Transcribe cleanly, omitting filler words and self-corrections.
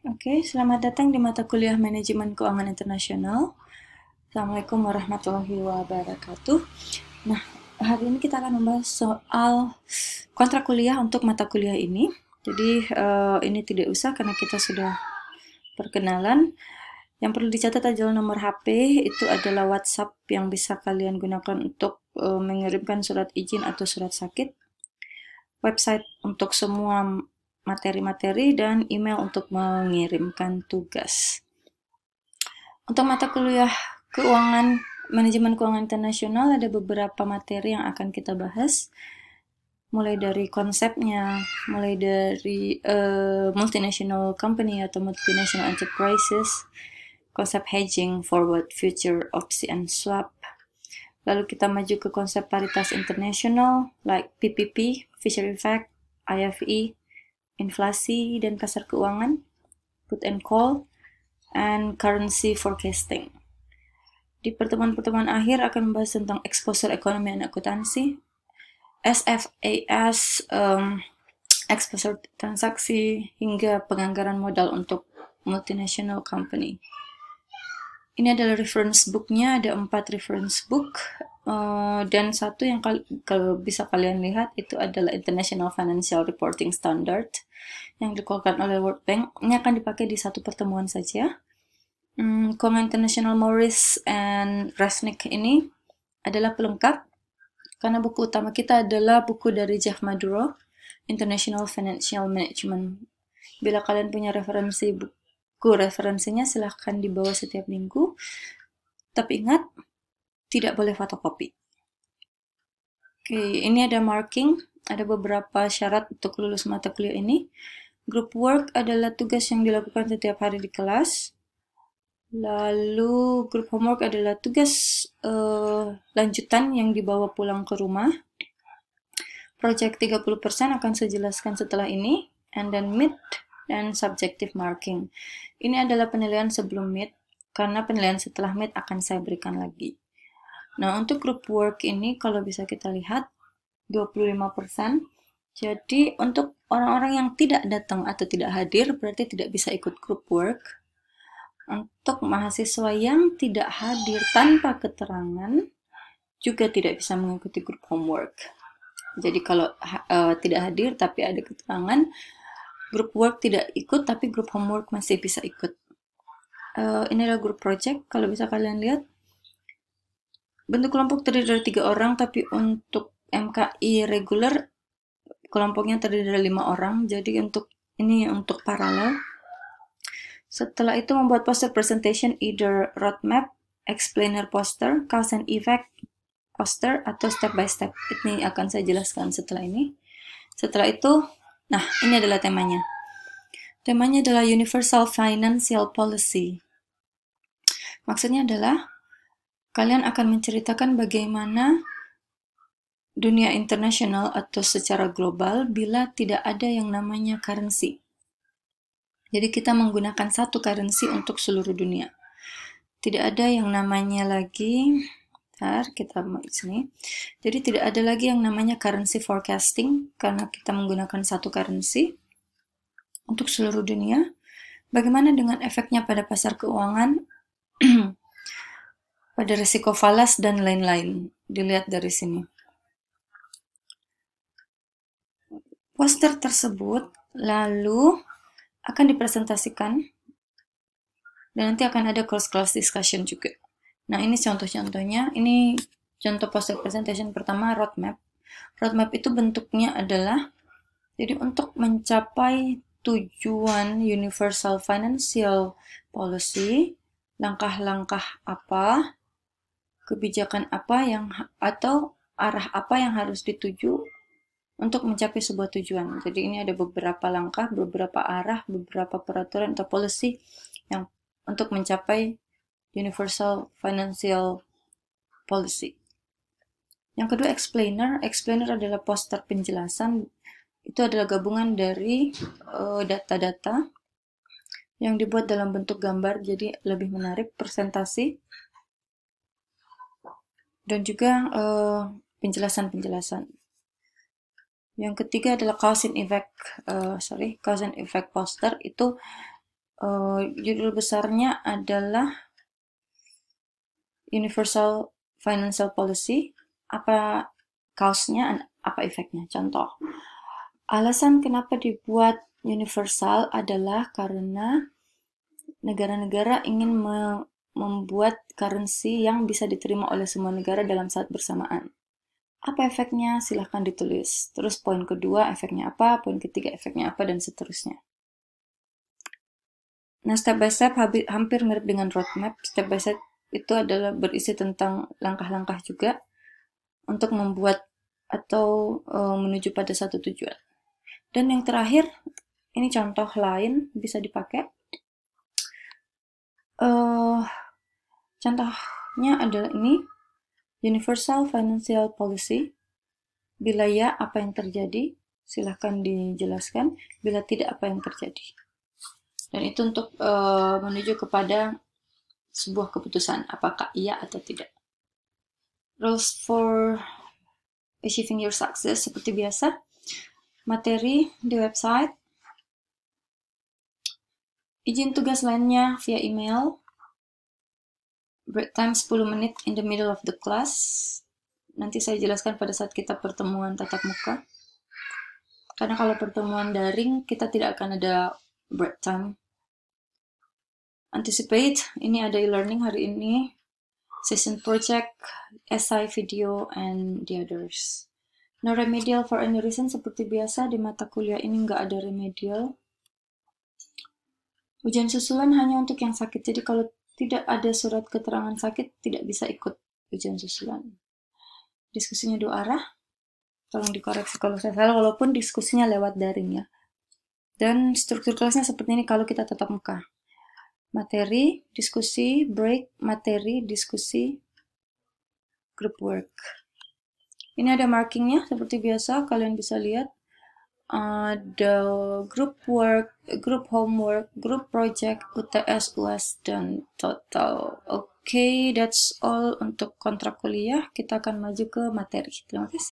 Oke, selamat datang di mata kuliah Manajemen Keuangan Internasional. Assalamualaikum warahmatullahi wabarakatuh. Nah, hari ini kita akan membahas soal kontrak kuliah untuk mata kuliah ini. Jadi, ini tidak usah karena kita sudah perkenalan. Yang perlu dicatat adalah nomor HP, itu adalah WhatsApp yang bisa kalian gunakan untuk mengirimkan surat izin atau surat sakit. Website untuk semua materi-materi dan email untuk mengirimkan tugas. Untuk mata kuliah keuangan manajemen keuangan internasional ada beberapa materi yang akan kita bahas. Mulai dari konsepnya, mulai dari multinational company atau multinational enterprises, konsep hedging, forward, future, opsi, and swap. Lalu kita maju ke konsep paritas internasional, like PPP, Fisher Effect, IFE, inflasi dan pasar keuangan, put and call, and currency forecasting. Di pertemuan-pertemuan akhir akan membahas tentang exposure ekonomi dan akuntansi, SFAS, exposure transaksi, hingga penganggaran modal untuk multinational company. Ini adalah reference booknya, ada 4 reference book, dan satu yang kalau bisa kalian lihat itu adalah International Financial Reporting Standard yang dikeluarkan oleh World Bank. Ini akan dipakai di satu pertemuan saja. Keuangan Internasional Morris and Resnick ini adalah pelengkap karena buku utama kita adalah buku dari Jeff Maduro, International Financial Management. Bila kalian punya referensi buku referensinya silahkan dibawa setiap minggu. Tapi ingat, tidak boleh fotokopi. Oke, ini ada marking, ada beberapa syarat untuk lulus mata kuliah ini. Group work adalah tugas yang dilakukan setiap hari di kelas. Lalu group homework adalah tugas lanjutan yang dibawa pulang ke rumah. Project 30% akan saya jelaskan setelah ini. And then mid dan subjective marking. Ini adalah penilaian sebelum mid, karena penilaian setelah mid akan saya berikan lagi. Nah, untuk group work ini kalau bisa kita lihat 25%. Jadi untuk orang-orang yang tidak datang atau tidak hadir berarti tidak bisa ikut group work. Untuk mahasiswa yang tidak hadir tanpa keterangan juga tidak bisa mengikuti group homework. Jadi kalau tidak hadir tapi ada keterangan, group work tidak ikut tapi group homework masih bisa ikut. Ini adalah group project, kalau bisa kalian lihat. Bentuk kelompok terdiri dari 3 orang, tapi untuk MKI reguler kelompoknya terdiri dari 5 orang. Jadi ini untuk paralel. Setelah itu membuat poster presentation, either roadmap, explainer poster, cause and effect poster, atau step by step. Ini akan saya jelaskan setelah ini. Setelah itu, nah ini adalah temanya. Temanya adalah Universal Financial Policy. Maksudnya adalah kalian akan menceritakan bagaimana dunia internasional atau secara global bila tidak ada yang namanya currency. Jadi kita menggunakan satu currency untuk seluruh dunia. Tidak ada yang namanya lagi, kita sini. Jadi tidak ada lagi yang namanya currency forecasting karena kita menggunakan satu currency untuk seluruh dunia. Bagaimana dengan efeknya pada pasar keuangan, pada risiko falas dan lain-lain. Dilihat dari sini. Poster tersebut lalu akan dipresentasikan dan nanti akan ada cross-class discussion juga. Nah, ini contoh-contohnya. Ini contoh poster presentation pertama, roadmap. Roadmap itu bentuknya adalah, jadi untuk mencapai tujuan Universal Financial Policy, langkah-langkah apa, kebijakan apa atau arah apa yang harus dituju untuk mencapai sebuah tujuan. Jadi ini ada beberapa langkah, beberapa arah, beberapa peraturan atau policy yang untuk mencapai Universal Financial Policy. Yang kedua, explainer. Explainer adalah poster penjelasan. Itu adalah gabungan dari data-data yang dibuat dalam bentuk gambar, jadi lebih menarik, presentasi, dan juga penjelasan-penjelasan. Yang ketiga adalah cause and effect poster. Itu Judul besarnya adalah Universal Financial Policy. Apa kausnya, apa efeknya? Contoh, alasan kenapa dibuat universal adalah karena negara-negara ingin membuat currency yang bisa diterima oleh semua negara dalam saat bersamaan. Apa efeknya? Silahkan ditulis. Terus poin kedua efeknya apa, poin ketiga efeknya apa, dan seterusnya. Nah, step by step hampir mirip dengan roadmap. Step by step itu adalah berisi tentang langkah-langkah juga untuk membuat atau menuju pada satu tujuan. Dan yang terakhir, ini contoh lain bisa dipakai. Contohnya adalah ini, Universal Financial Policy. Bila ya, apa yang terjadi? Silahkan dijelaskan. Bila tidak, apa yang terjadi? Dan itu untuk menuju kepada sebuah keputusan, apakah iya atau tidak. Rules for achieving your success, seperti biasa. Materi di website. Izin tugas lainnya via email. Break time 10 menit in the middle of the class. Nanti saya jelaskan pada saat kita pertemuan tatap muka. Karena kalau pertemuan daring, kita tidak akan ada break time. Anticipate, ini ada e-learning hari ini. Session project, essay, video, and the others. No remedial for any reason, seperti biasa di mata kuliah ini nggak ada remedial. Ujian susulan hanya untuk yang sakit, jadi kalau tidak ada surat keterangan sakit, tidak bisa ikut ujian susulan. Diskusinya 2 arah, tolong dikoreksi kalau saya salah, walaupun diskusinya lewat daring ya. Dan struktur kelasnya seperti ini kalau kita tatap muka. Materi, diskusi, break, materi, diskusi, group work. Ini ada markingnya seperti biasa, kalian bisa lihat. Ada group work, group homework, group project, UTS, UAS, dan total. Oke, that's all untuk kontrak kuliah. Kita akan maju ke materi. Terima kasih.